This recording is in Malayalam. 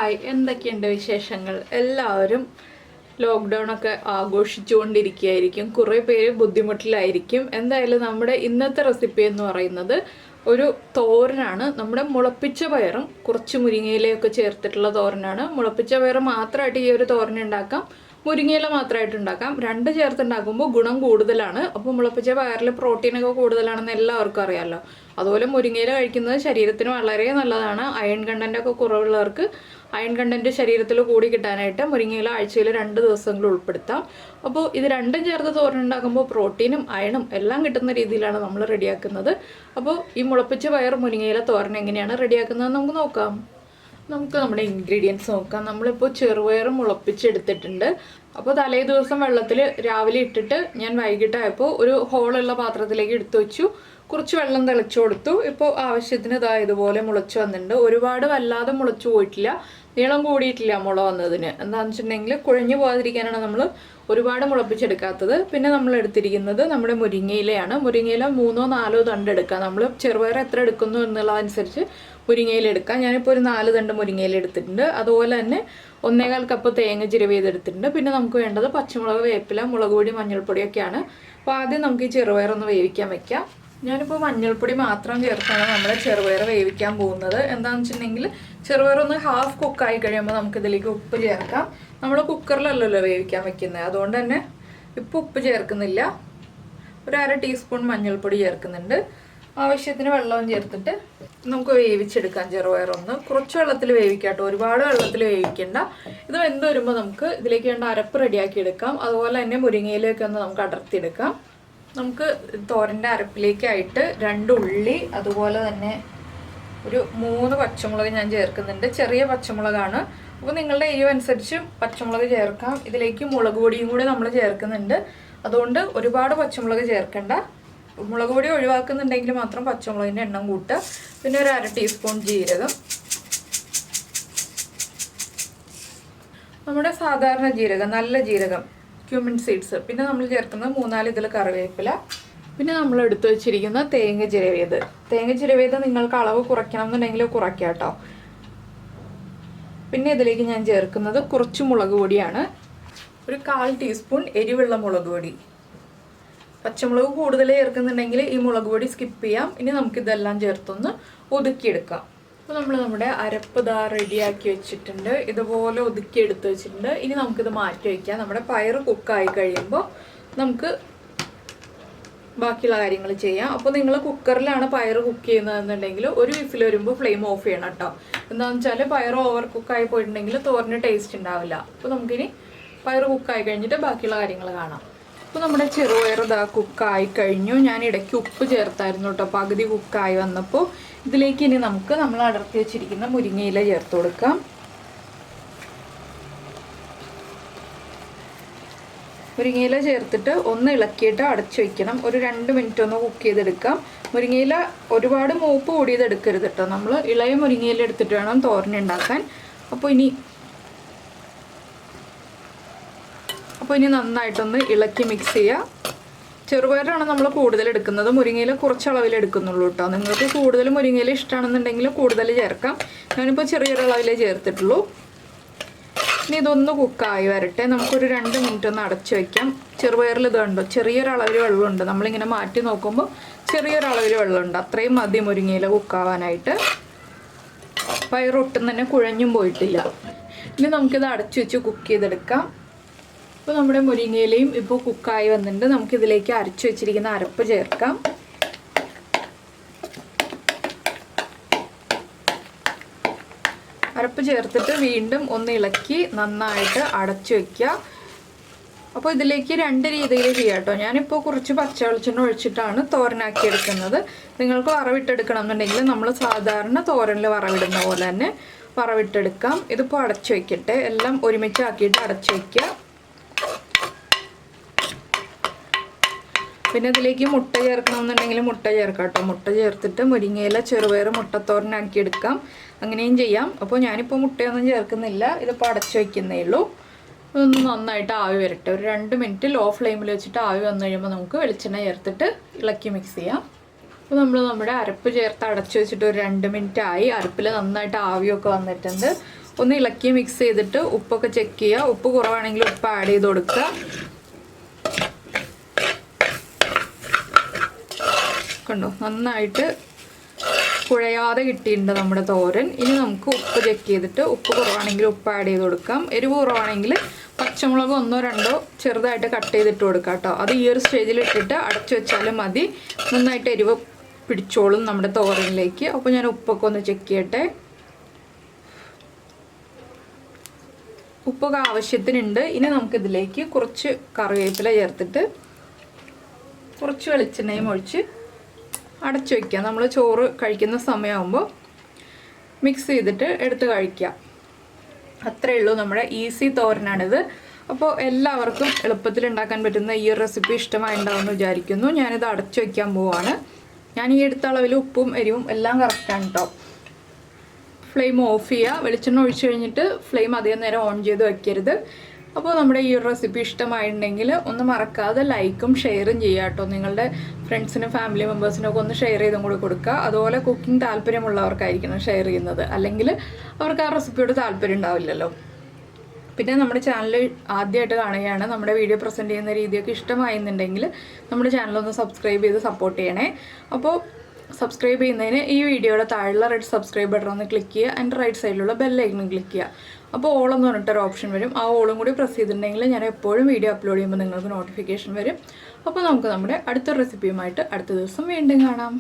ഹായ്, എന്തൊക്കെയുണ്ട് വിശേഷങ്ങൾ? എല്ലാവരും ലോക്ക്ഡൗൺ ഒക്കെ ആഘോഷിച്ചുകൊണ്ടിരിക്കുകയായിരിക്കും. കുറേ പേര് ബുദ്ധിമുട്ടിലായിരിക്കും. എന്തായാലും നമ്മുടെ ഇന്നത്തെ റെസിപ്പി എന്ന് പറയുന്നത് ഒരു തോരനാണ്. നമ്മുടെ മുളപ്പിച്ച പയറും കുറച്ച് മുരിങ്ങയിലയൊക്കെ ചേർത്തിട്ടുള്ള തോരനാണ്. മുളപ്പിച്ച പയർ മാത്രമായിട്ട് ഈ ഒരു തോരൻ ഉണ്ടാക്കാം, മുരിങ്ങയില മാത്രമായിട്ട് ഉണ്ടാക്കാം. രണ്ട് ചേർത്തുണ്ടാക്കുമ്പോൾ ഗുണം കൂടുതലാണ്. അപ്പോൾ മുളപ്പിച്ച പയറിൽ പ്രോട്ടീനൊക്കെ കൂടുതലാണെന്ന് എല്ലാവർക്കും അറിയാമല്ലോ. അതുപോലെ മുരിങ്ങയില കഴിക്കുന്നത് ശരീരത്തിന് വളരെ നല്ലതാണ്. അയൺ കണ്ടൻ്റൊക്കെ കുറവുള്ളവർക്ക് അയൺ കണ്ടൻറ്റ് ശരീരത്തിൽ കൂടി കിട്ടാനായിട്ട് മുരിങ്ങയില ആഴ്ചയിൽ 2 ദിവസങ്ങൾ ഉൾപ്പെടുത്താം. അപ്പോൾ ഇത് രണ്ടും ചേർത്ത് തോരൻ ഉണ്ടാക്കുമ്പോൾ പ്രോട്ടീനും അയണും എല്ലാം കിട്ടുന്ന രീതിയിലാണ് നമ്മൾ റെഡിയാക്കുന്നത്. അപ്പോൾ ഈ മുളപ്പിച്ച പയർ മുരിങ്ങയില തോരൻ എങ്ങനെയാണ് റെഡിയാക്കുന്നത് നമുക്ക് നോക്കാം. നമുക്ക് നമ്മുടെ ഇൻഗ്രീഡിയൻസ് നോക്കാം. നമ്മളിപ്പോൾ ചെറുപയർ മുളപ്പിച്ചെടുത്തിട്ടുണ്ട്. അപ്പോൾ തലേ ദിവസം വെള്ളത്തിൽ രാവിലെ ഇട്ടിട്ട് ഞാൻ വൈകിട്ടായപ്പോൾ ഒരു ഹോളുള്ള പാത്രത്തിലേക്ക് എടുത്തു വെച്ചു. കുറച്ച് വെള്ളം തിളച്ചു കൊടുത്തു. ഇപ്പോൾ ആവശ്യത്തിന് ഇതുപോലെ മുളച്ച് വന്നിട്ടുണ്ട്. ഒരുപാട് വല്ലാതെ മുളച്ചു പോയിട്ടില്ല, നീളം കൂടിയിട്ടില്ല മുള വന്നതിന്. എന്താണെന്ന് വെച്ചിട്ടുണ്ടെങ്കിൽ കുഴഞ്ഞു പോകാതിരിക്കാനാണ് നമ്മൾ ഒരുപാട് മുളപ്പിച്ചെടുക്കാത്തത്. പിന്നെ നമ്മൾ എടുത്തിരിക്കുന്നത് നമ്മുടെ മുരിങ്ങയിലയാണ്. മുരിങ്ങയില 3-4 തണ്ട് എടുക്കാം. നമ്മൾ ചെറുപയർ എത്ര എടുക്കുന്നു എന്നുള്ളതനുസരിച്ച് മുരിങ്ങയില എടുക്കാം. ഞാനിപ്പോൾ ഒരു 4 തണ്ട് മുരിങ്ങയില എടുത്തിട്ടുണ്ട്. അതുപോലെ തന്നെ 1.25 കപ്പ് തേങ്ങ ചിരവിയതെടുത്തിട്ടുണ്ട്. പിന്നെ നമുക്ക് വേണ്ടത് പച്ചമുളക്, വേപ്പില, മുളക് പൊടി, മഞ്ഞൾപ്പൊടിയൊക്കെയാണ്. അപ്പോൾ ആദ്യം നമുക്ക് ഈ ചെറുപയറൊന്ന് വേവിക്കാൻ വെക്കാം. ഞാനിപ്പോൾ മഞ്ഞൾപ്പൊടി മാത്രം ചേർത്താണ് നമ്മുടെ ചെറുപയർ വേവിക്കാൻ പോകുന്നത്. എന്താണെന്ന് വെച്ചിട്ടുണ്ടെങ്കിൽ ചെറുപയർ ഒന്ന് ഹാഫ് കുക്കായി കഴിയുമ്പോൾ നമുക്കിതിലേക്ക് ഉപ്പ് ചേർക്കാം. നമ്മൾ കുക്കറിലല്ലല്ലോ വേവിക്കാൻ വെക്കുന്നത്, അതുകൊണ്ട് തന്നെ ഇപ്പോൾ ഉപ്പ് ചേർക്കുന്നില്ല. ഒരു 1/2 ടീസ്പൂൺ മഞ്ഞൾപ്പൊടി ചേർക്കുന്നുണ്ട്. ആവശ്യത്തിന് വെള്ളവും ചേർത്തിട്ട് നമുക്ക് വേവിച്ചെടുക്കാം. ചെറുപയറൊന്ന് കുറച്ച് വെള്ളത്തിൽ വേവിക്കാട്ടോ, ഒരുപാട് വെള്ളത്തിൽ വേവിക്കേണ്ട. ഇത് വെന്ത് വരുമ്പോൾ നമുക്ക് ഇതിലേക്ക് വേണ്ട അരപ്പ് റെഡിയാക്കി എടുക്കാം. അതുപോലെ തന്നെ മുരിങ്ങയിലേക്ക് ഒന്ന് നമുക്ക് അടർത്തിയെടുക്കാം. നമുക്ക് തോരൻ്റെ അരപ്പിലേക്കായിട്ട് 2 ഉള്ളി, അതുപോലെ തന്നെ ഒരു 3 പച്ചമുളക് ഞാൻ ചേർക്കുന്നുണ്ട്. ചെറിയ പച്ചമുളകാണ്. അപ്പോൾ നിങ്ങളുടെ എരിവ് അനുസരിച്ച് പച്ചമുളക് ചേർക്കാം. ഇതിലേക്ക് മുളക് പൊടിയും കൂടി നമ്മൾ ചേർക്കുന്നുണ്ട്. അതുകൊണ്ട് ഒരുപാട് പച്ചമുളക് ചേർക്കണ്ട. മുളക് പൊടി ഒഴിവാക്കുന്നുണ്ടെങ്കിൽ മാത്രം പച്ചമുളകിൻ്റെ എണ്ണം കൂട്ടുക. പിന്നെ ഒരു 1/2 ടീസ്പൂൺ ജീരകം, നമ്മുടെ സാധാരണ ജീരകം, നല്ല ജീരകം, ക്യൂമിൻ സീഡ്സ്. പിന്നെ നമ്മൾ ചേർക്കുന്നത് 3-4 ഇതിൽ കറിവേപ്പില. പിന്നെ നമ്മൾ എടുത്തു വെച്ചിരിക്കുന്ന തേങ്ങ ചിരവിയത്. തേങ്ങ ചിരവിയത് നിങ്ങൾക്ക് അളവ് കുറയ്ക്കണം എന്നുണ്ടെങ്കിൽ കുറയ്ക്കാം കേട്ടോ. പിന്നെ ഇതിലേക്ക് ഞാൻ ചേർക്കുന്നത് കുറച്ച് മുളക് പൊടിയാണ്. ഒരു 1/4 ടീസ്പൂൺ എരിവുള്ള മുളക് പൊടി. പച്ചമുളക് കൂടുതൽ ചേർക്കുന്നുണ്ടെങ്കിൽ ഈ മുളക് പൊടി സ്കിപ്പ് ചെയ്യാം. ഇനി നമുക്കിതെല്ലാം ചേർത്തൊന്ന് ഒതുക്കിയെടുക്കാം. അപ്പോൾ നമ്മൾ നമ്മുടെ അരപ്പ് റെഡിയാക്കി വെച്ചിട്ടുണ്ട്. ഇതുപോലെ ഒതുക്കി എടുത്ത് വെച്ചിട്ടുണ്ട്. ഇനി നമുക്കിത് മാറ്റി വയ്ക്കാം. നമ്മുടെ പയർ കുക്കായി കഴിയുമ്പോൾ നമുക്ക് ബാക്കിയുള്ള കാര്യങ്ങൾ ചെയ്യാം. അപ്പോൾ നിങ്ങൾ കുക്കറിലാണ് പയർ കുക്ക് ചെയ്യുന്നതെന്നുണ്ടെങ്കിൽ ഒരു വിസിൽ വരുമ്പോൾ ഫ്ലെയിം ഓഫ് ചെയ്യണം കേട്ടോ. എന്താണെന്ന് വെച്ചാൽ പയർ ഓവർ കുക്കായി പോയിട്ടുണ്ടെങ്കിൽ തോരന് ടേസ്റ്റ് ഉണ്ടാവില്ല. അപ്പോൾ നമുക്കിനി പയർ കുക്കായി കഴിഞ്ഞിട്ട് ബാക്കിയുള്ള കാര്യങ്ങൾ കാണാം. അപ്പോൾ നമ്മുടെ ചെറുപയർ കുക്കായി കഴിഞ്ഞു. ഞാൻ ഇടയ്ക്ക് ഉപ്പ് ചേർത്തായിരുന്നു കേട്ടോ, പകുതി കുക്കായി വന്നപ്പോൾ. ഇതിലേക്ക് ഇനി നമുക്ക് നമ്മൾ അടർത്തി വെച്ചിരിക്കുന്ന മുരിങ്ങയില ചേർത്ത് കൊടുക്കാം. മുരിങ്ങയില ചേർത്തിട്ട് ഒന്ന് ഇളക്കിയിട്ട് അടച്ചു വയ്ക്കണം. ഒരു 2 മിനിറ്റ് ഒന്ന് കുക്ക് ചെയ്തെടുക്കാം. മുരിങ്ങയില ഒരുപാട് മൂപ്പ് കൂടിയത് എടുക്കരുത് കേട്ടോ. നമ്മൾ ഇളയ മുരിങ്ങയില എടുത്തിട്ട് വേണം തോരനുണ്ടാക്കാൻ. അപ്പോൾ ഇനി നന്നായിട്ടൊന്ന് ഇളക്കി മിക്സ് ചെയ്യുക. ചെറുപയറാണ് നമ്മൾ കൂടുതൽ എടുക്കുന്നത്, മുരിങ്ങയില കുറച്ച് അളവിൽ എടുക്കുന്നുള്ളൂ കേട്ടോ. നിങ്ങൾക്ക് കൂടുതൽ മുരിങ്ങയില ഇഷ്ടമാണെന്നുണ്ടെങ്കിൽ കൂടുതൽ ചേർക്കാം. ഞാനിപ്പോൾ ചെറിയൊരു അളവിലേ ചേർത്തിട്ടുള്ളൂ. ഇനി ഇതൊന്ന് കുക്കായി വരട്ടെ. നമുക്കൊരു 2 മിനിറ്റ് ഒന്ന് അടച്ചു വയ്ക്കാം. ചെറുപയറിൽ ഇതുണ്ടോ ചെറിയൊരളവിൽ വെള്ളമുണ്ട്. നമ്മളിങ്ങനെ മാറ്റി നോക്കുമ്പോൾ ചെറിയൊരളവിൽ വെള്ളമുണ്ട്. അത്രയും മതി മുരിങ്ങയില കുക്കാവാനായിട്ട്. പയറൊട്ടും തന്നെ കുഴഞ്ഞും പോയിട്ടില്ല. ഇനി നമുക്കിത് അടച്ചു വെച്ച് കുക്ക് ചെയ്തെടുക്കാം. അപ്പോൾ നമ്മുടെ മുരിങ്ങയിലയും ഇപ്പോൾ കുക്കായി വന്നിട്ടുണ്ട്. നമുക്കിതിലേക്ക് അരച്ചു വെച്ചിരിക്കുന്ന അരപ്പ് ചേർക്കാം. അരപ്പ് ചേർത്തിട്ട് വീണ്ടും ഒന്ന് ഇളക്കി നന്നായിട്ട് അടച്ചു വയ്ക്കുക. അപ്പോൾ ഇതിലേക്ക് 2 രീതിയിൽ ചെയ്യാം കേട്ടോ. ഞാനിപ്പോൾ കുറച്ച് പച്ച വെളിച്ചെണ്ണ ഒഴിച്ചിട്ടാണ് തോരനാക്കി എടുക്കുന്നത്. നിങ്ങൾക്ക് വറവിട്ടെടുക്കണം എന്നുണ്ടെങ്കിൽ നമ്മൾ സാധാരണ തോരനിൽ വറവിടുന്ന പോലെ തന്നെ വറവിട്ടെടുക്കാം. ഇതിപ്പോൾ അടച്ചു വയ്ക്കട്ടെ. എല്ലാം ഒരുമിച്ചാക്കിയിട്ട് അടച്ചു വയ്ക്കുക. പിന്നെ ഇതിലേക്ക് മുട്ട ചേർക്കണമെന്നുണ്ടെങ്കിൽ മുട്ട ചേർക്കാം കേട്ടോ. മുട്ട ചേർത്തിട്ട് മുരിങ്ങയില ചെറുപയർ മുട്ടത്തോരനാക്കി എടുക്കാം. അങ്ങനെയും ചെയ്യാം. അപ്പോൾ ഞാനിപ്പോൾ മുട്ടയൊന്നും ചേർക്കുന്നില്ല. ഇതിപ്പോൾ അടച്ചു വയ്ക്കുന്നേ ഉള്ളൂ. ഇതൊന്ന് നന്നായിട്ട് ആവി വരട്ടെ. ഒരു 2 മിനിറ്റ് ലോ ഫ്ലെയിമിൽ വെച്ചിട്ട് ആവി വന്നു കഴിയുമ്പോൾ നമുക്ക് വെളിച്ചെണ്ണ ചേർത്തിട്ട് ഇളക്കി മിക്സ് ചെയ്യാം. അപ്പോൾ നമ്മൾ നമ്മുടെ അരപ്പ് ചേർത്ത് അടച്ചു വെച്ചിട്ട് ഒരു 2 മിനിറ്റ് ആയി. അരപ്പിൽ നന്നായിട്ട് ആവിയൊക്കെ വന്നിട്ടുണ്ട്. ഒന്ന് ഇളക്കി മിക്സ് ചെയ്തിട്ട് ഉപ്പൊക്കെ ചെക്ക് ചെയ്യുക. ഉപ്പ് കുറവാണെങ്കിൽ ഉപ്പ് ആഡ് ചെയ്ത് കൊടുക്കുക. കണ്ടോ, നന്നായിട്ട് കുഴയാതെ കിട്ടിയിട്ടുണ്ട് നമ്മുടെ തോരൻ. ഇനി നമുക്ക് ഉപ്പ് ചെക്ക് ചെയ്തിട്ട് ഉപ്പ് കുറവാണെങ്കിൽ ഉപ്പ് ആഡ് ചെയ്ത് കൊടുക്കാം. എരിവ് കുറവാണെങ്കിൽ പച്ചമുളക് 1-2 ചെറുതായിട്ട് കട്ട് ചെയ്തിട്ട് കൊടുക്കാം കേട്ടോ. അത് ഈ ഒരു സ്റ്റേജിൽ ഇട്ടിട്ട് അടച്ചു വെച്ചാലും മതി. നന്നായിട്ട് എരിവ് പിടിച്ചോളും നമ്മുടെ തോരനിലേക്ക്. അപ്പോൾ ഞാൻ ഉപ്പൊക്കെ ഒന്ന് ചെക്ക് ചെയ്യട്ടെ. ഉപ്പൊക്കെ ആവശ്യത്തിനുണ്ട്. ഇനി നമുക്കിതിലേക്ക് കുറച്ച് കറിവേപ്പില ചേർത്തിട്ട് കുറച്ച് വെളിച്ചെണ്ണയും ഒഴിച്ച് അടച്ചു വയ്ക്കുക. നമ്മൾ ചോറ് കഴിക്കുന്ന സമയമാകുമ്പോൾ മിക്സ് ചെയ്തിട്ട് എടുത്ത് കഴിക്കുക. അത്രയേ ഉള്ളൂ. നമ്മുടെ ഈസി തോരനാണിത്. അപ്പോൾ എല്ലാവർക്കും എളുപ്പത്തിൽ ഉണ്ടാക്കാൻ പറ്റുന്ന ഈ ഒരു റെസിപ്പി ഇഷ്ടമായിട്ടുണ്ടാവുമെന്ന് വിചാരിക്കുന്നു. ഞാനിത് അടച്ചു വയ്ക്കാൻ പോവാണ്. ഞാൻ ഈ എടുത്ത അളവിൽ ഉപ്പും എരിവും എല്ലാം കറക്റ്റാണ് കേട്ടോ. ഫ്ലെയിം ഓഫ് ചെയ്യുക. വെളിച്ചെണ്ണ ഒഴിച്ച് കഴിഞ്ഞിട്ട് ഫ്ലെയിം അധികം നേരം ഓൺ ചെയ്ത് വയ്ക്കരുത്. അപ്പോൾ നമ്മുടെ ഈ ഒരു റെസിപ്പി ഇഷ്ടമായിട്ടുണ്ടെങ്കിൽ ഒന്ന് മറക്കാതെ ലൈക്കും ഷെയറും ചെയ്യുക കേട്ടോ. നിങ്ങളുടെ ഫ്രണ്ട്സിനും ഫാമിലി മെമ്പേഴ്സിനും ഒക്കെ ഒന്ന് ഷെയർ ചെയ്തും കൂടി കൊടുക്കുക. അതുപോലെ കുക്കിംഗ് താല്പര്യമുള്ളവർക്കായിരിക്കണം ഷെയർ ചെയ്യുന്നത്, അല്ലെങ്കിൽ അവർക്ക് ആ റെസിപ്പിയോട് താല്പര്യം ഉണ്ടാവില്ലല്ലോ. പിന്നെ നമ്മുടെ ചാനൽ ആദ്യമായിട്ട് കാണുകയാണ്, നമ്മുടെ വീഡിയോ പ്രസൻറ്റ് ചെയ്യുന്ന രീതിയൊക്കെ ഇഷ്ടമായിരുന്നുണ്ടെങ്കിൽ നമ്മുടെ ചാനലൊന്ന് സബ്സ്ക്രൈബ് ചെയ്ത് സപ്പോർട്ട് ചെയ്യണേ. അപ്പോൾ സബ്സ്ക്രൈബ് ചെയ്യുന്നതിന് ഈ വീഡിയോയുടെ താഴെയുള്ള റെഡ് സബ്സ്ക്രൈബ് ബട്ടൺ ഒന്ന് ക്ലിക്ക് ചെയ്യുക. അതിൻ്റെ റൈറ്റ് സൈഡിലുള്ള ബെല്ലൈക്കൺ ക്ലിക്ക് ചെയ്യുക. അപ്പോൾ ഓൾ എന്ന് പറഞ്ഞിട്ടൊരു ഓപ്ഷൻ വരും. ആ ഓളും കൂടി പ്രസ് ചെയ്തിട്ടുണ്ടെങ്കിൽ ഞാൻ എപ്പോഴും വീഡിയോ അപ്ലോഡ് ചെയ്യുമ്പോൾ നിങ്ങൾക്ക് നോട്ടിഫിക്കേഷൻ വരും. അപ്പോൾ നമുക്ക് നമ്മുടെ അടുത്ത റെസിപ്പിയുമായിട്ട് അടുത്ത ദിവസം വീണ്ടും കാണാം.